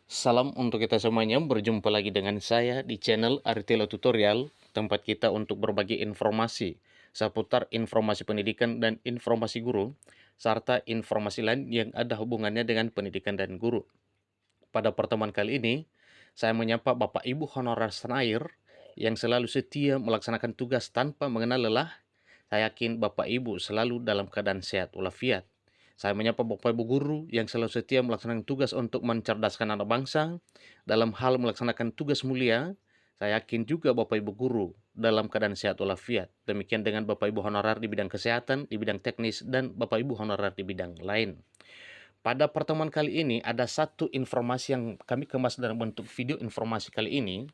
Salam untuk kita semuanya, berjumpa lagi dengan saya di channel Aritelo Tutorial, tempat kita untuk berbagi informasi seputar informasi pendidikan dan informasi guru, serta informasi lain yang ada hubungannya dengan pendidikan dan guru. Pada pertemuan kali ini, saya menyapa Bapak Ibu honorer senair yang selalu setia melaksanakan tugas tanpa mengenal lelah. Saya yakin Bapak Ibu selalu dalam keadaan sehat walafiat. Saya menyapa Bapak Ibu guru yang selalu setia melaksanakan tugas untuk mencerdaskan anak bangsa dalam hal melaksanakan tugas mulia. Saya yakin juga Bapak Ibu guru dalam keadaan sehat walafiat. Demikian dengan Bapak Ibu honorer di bidang kesehatan, di bidang teknis, dan Bapak Ibu honorer di bidang lain. Pada pertemuan kali ini ada satu informasi yang kami kemas dalam bentuk video informasi kali ini,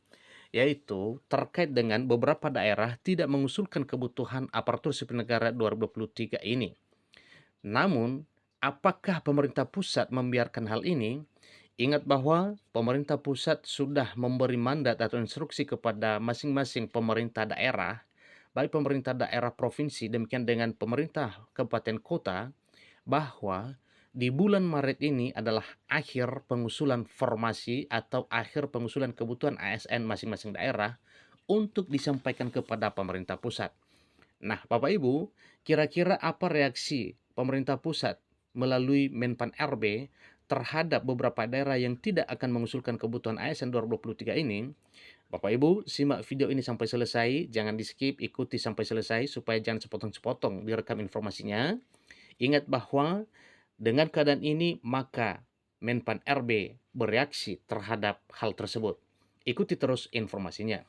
yaitu terkait dengan beberapa daerah tidak mengusulkan kebutuhan aparatur sipil negara 2023 ini. Namun, apakah pemerintah pusat membiarkan hal ini? Ingat bahwa pemerintah pusat sudah memberi mandat atau instruksi kepada masing-masing pemerintah daerah, baik pemerintah daerah provinsi demikian dengan pemerintah kabupaten kota, bahwa di bulan Maret ini adalah akhir pengusulan formasi atau akhir pengusulan kebutuhan ASN masing-masing daerah untuk disampaikan kepada pemerintah pusat. Nah, Bapak Ibu, kira-kira apa reaksi pemerintah pusat melalui Menpan RB terhadap beberapa daerah yang tidak akan mengusulkan kebutuhan ASN 2023 ini? Bapak Ibu, simak video ini sampai selesai, jangan di-skip, ikuti sampai selesai supaya jangan sepotong-sepotong direkam informasinya. Ingat bahwa dengan keadaan ini, maka Menpan RB bereaksi terhadap hal tersebut. Ikuti terus informasinya.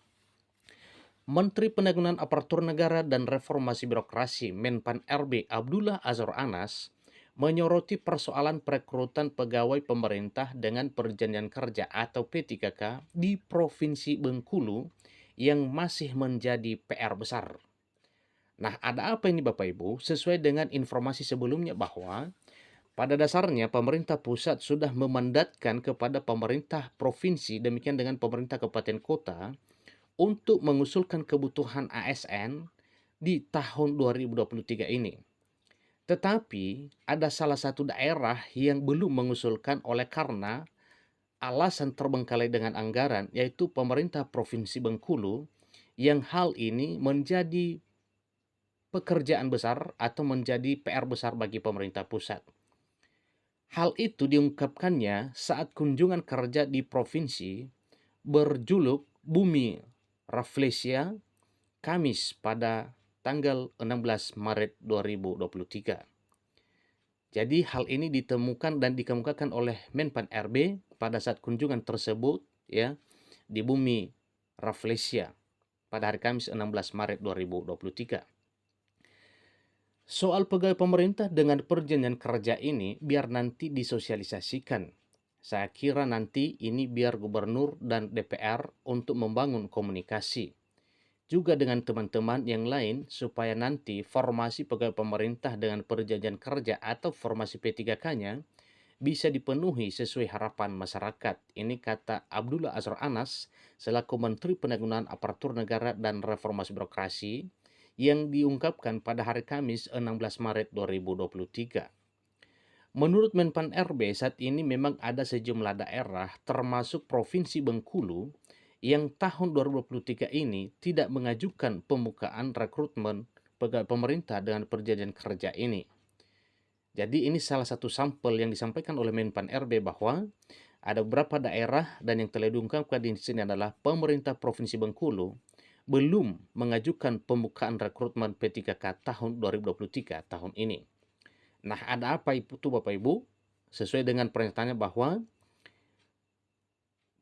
Menteri Pendagangan Aparatur Negara dan Reformasi Birokrasi Menpan RB Abdullah Azwar Anas menyoroti persoalan perekrutan pegawai pemerintah dengan perjanjian kerja atau P3K di Provinsi Bengkulu yang masih menjadi PR besar. Nah, ada apa ini Bapak Ibu? Sesuai dengan informasi sebelumnya bahwa pada dasarnya pemerintah pusat sudah memandatkan kepada pemerintah provinsi demikian dengan pemerintah kabupaten kota untuk mengusulkan kebutuhan ASN di tahun 2023 ini. Tetapi ada salah satu daerah yang belum mengusulkan oleh karena alasan terbengkalai dengan anggaran, yaitu pemerintah Provinsi Bengkulu, yang hal ini menjadi pekerjaan besar atau menjadi PR besar bagi pemerintah pusat. Hal itu diungkapkannya saat kunjungan kerja di provinsi berjuluk Bumi Rafflesia Kamis pada tanggal 16 Maret 2023. Jadi hal ini ditemukan dan dikemukakan oleh Menpan RB pada saat kunjungan tersebut ya di Bumi Rafflesia pada hari Kamis 16 Maret 2023. Soal pegawai pemerintah dengan perjanjian kerja ini biar nanti disosialisasikan. Saya kira nanti ini biar gubernur dan DPR untuk membangun komunikasi. Juga dengan teman-teman yang lain supaya nanti formasi pegawai pemerintah dengan perjanjian kerja atau formasi P3K-nya bisa dipenuhi sesuai harapan masyarakat. Ini kata Abdullah Azwar Anas selaku Menteri Pendagangan Aparatur Negara dan Reformasi Birokrasi yang diungkapkan pada hari Kamis 16 Maret 2023. Menurut Menpan RB, saat ini memang ada sejumlah daerah termasuk Provinsi Bengkulu yang tahun 2023 ini tidak mengajukan pembukaan rekrutmen pegawai pemerintah dengan perjanjian kerja ini. Jadi ini salah satu sampel yang disampaikan oleh Menpan RB bahwa ada beberapa daerah dan yang telah diungkapkan di sini adalah pemerintah Provinsi Bengkulu belum mengajukan pembukaan rekrutmen P3K tahun 2023 tahun ini. Nah, ada apa itu Bapak Ibu? Sesuai dengan pernyataannya bahwa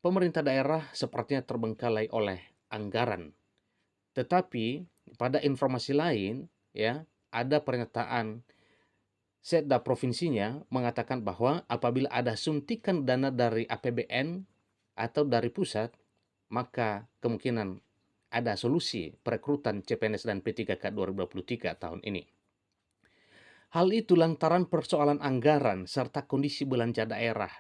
pemerintah daerah sepertinya terbengkalai oleh anggaran. Tetapi pada informasi lain ya, ada pernyataan Setda provinsinya mengatakan bahwa apabila ada suntikan dana dari APBN atau dari pusat, maka kemungkinan ada solusi perekrutan CPNS dan P3K 2023 tahun ini. Hal itu lantaran persoalan anggaran serta kondisi belanja daerah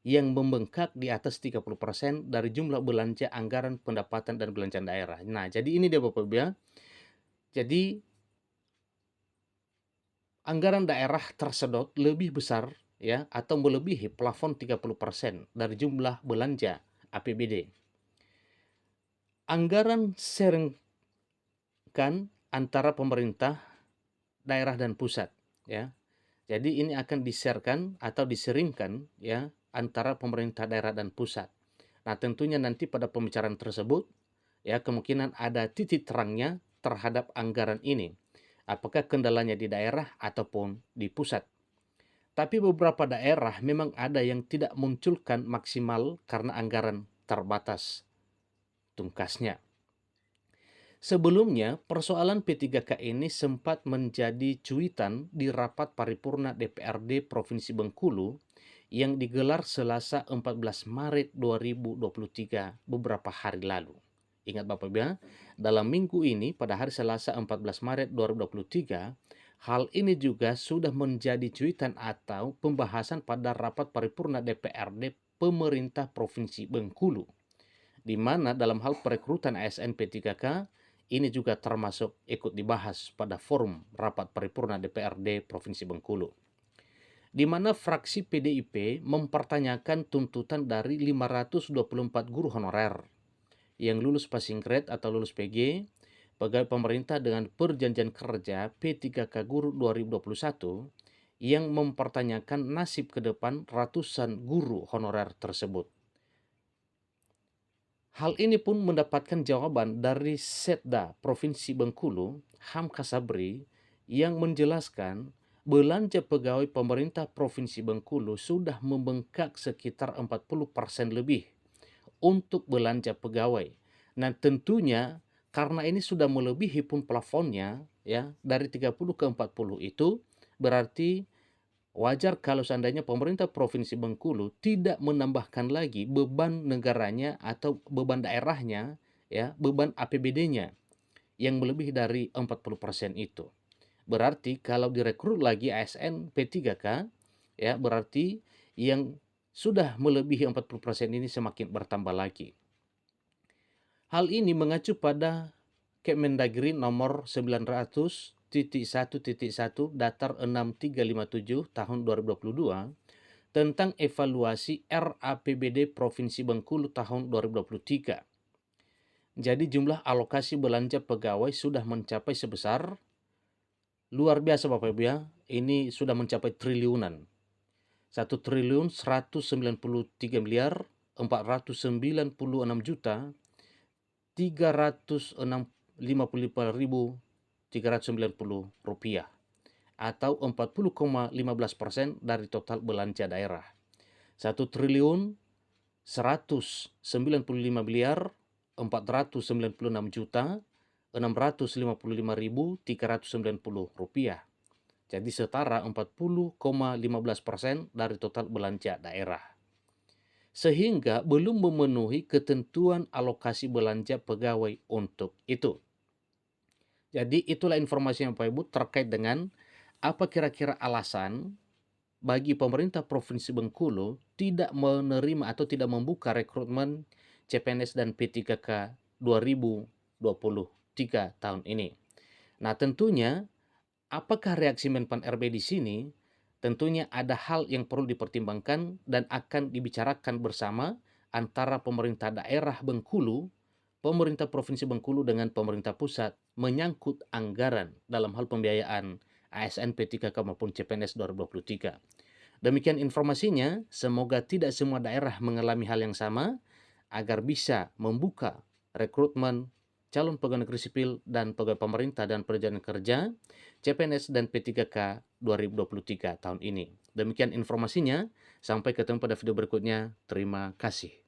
yang membengkak di atas 30% dari jumlah belanja anggaran pendapatan dan belanja daerah. Nah, jadi ini dia Bapak Ibu ya. Jadi anggaran daerah tersedot lebih besar ya atau melebihi plafon 30% dari jumlah belanja APBD. Anggaran sharing antara pemerintah, daerah dan pusat, ya. Jadi ini akan di-share-kan atau diseringkan ya antara pemerintah daerah dan pusat. Nah, tentunya nanti pada pembicaraan tersebut ya kemungkinan ada titik terangnya terhadap anggaran ini. Apakah kendalanya di daerah ataupun di pusat. Tapi beberapa daerah memang ada yang tidak munculkan maksimal karena anggaran terbatas tungkasnya. Sebelumnya, persoalan P3K ini sempat menjadi cuitan di rapat paripurna DPRD Provinsi Bengkulu yang digelar Selasa 14 Maret 2023 beberapa hari lalu. Ingat Bapak Ibu, dalam minggu ini pada hari Selasa 14 Maret 2023, hal ini juga sudah menjadi cuitan atau pembahasan pada rapat paripurna DPRD Pemerintah Provinsi Bengkulu, di mana dalam hal perekrutan ASN P3K ini juga termasuk ikut dibahas pada forum rapat paripurna DPRD Provinsi Bengkulu, di mana fraksi PDIP mempertanyakan tuntutan dari 524 guru honorer yang lulus passing grade atau lulus PG, pegawai pemerintah dengan perjanjian kerja P3K Guru 2021 yang mempertanyakan nasib ke depan ratusan guru honorer tersebut. Hal ini pun mendapatkan jawaban dari Setda Provinsi Bengkulu, Hamka Sabri, yang menjelaskan belanja pegawai pemerintah Provinsi Bengkulu sudah membengkak sekitar 40% lebih untuk belanja pegawai. Nah, tentunya karena ini sudah melebihi pun plafonnya ya dari 30 ke 40 itu berarti wajar kalau seandainya pemerintah Provinsi Bengkulu tidak menambahkan lagi beban negaranya atau beban daerahnya, ya, beban APBD-nya yang melebihi dari 40% itu. Berarti kalau direkrut lagi ASN P3K, ya, berarti yang sudah melebihi 40% ini semakin bertambah lagi. Hal ini mengacu pada Kemendagri nomor 900.1.1 datar 6357 tahun 2022 tentang evaluasi RAPBD Provinsi Bengkulu tahun 2023. Jadi jumlah alokasi belanja pegawai sudah mencapai sebesar luar biasa Bapak Ibu ya, ini sudah mencapai triliunan. 1.193 miliar 496 juta 355.390 rupiah atau 40,15% dari total belanja daerah. 1.195 miliar 496 juta 655.390 rupiah. Jadi setara 40,15% dari total belanja daerah. Sehingga belum memenuhi ketentuan alokasi belanja pegawai untuk itu. Jadi itulah informasi yang Bapak Ibu terkait dengan apa kira-kira alasan bagi pemerintah Provinsi Bengkulu tidak menerima atau tidak membuka rekrutmen CPNS dan P3K 2023 tahun ini. Nah, tentunya apakah reaksi Menpan RB di sini? Tentunya ada hal yang perlu dipertimbangkan dan akan dibicarakan bersama antara pemerintah daerah Bengkulu, pemerintah Provinsi Bengkulu dengan pemerintah pusat menyangkut anggaran dalam hal pembiayaan ASN P3K maupun CPNS 2023. Demikian informasinya, semoga tidak semua daerah mengalami hal yang sama agar bisa membuka rekrutmen calon pegawai negeri sipil dan pegawai pemerintah dan perjalanan kerja CPNS dan P3K 2023 tahun ini. Demikian informasinya, sampai ketemu pada video berikutnya. Terima kasih.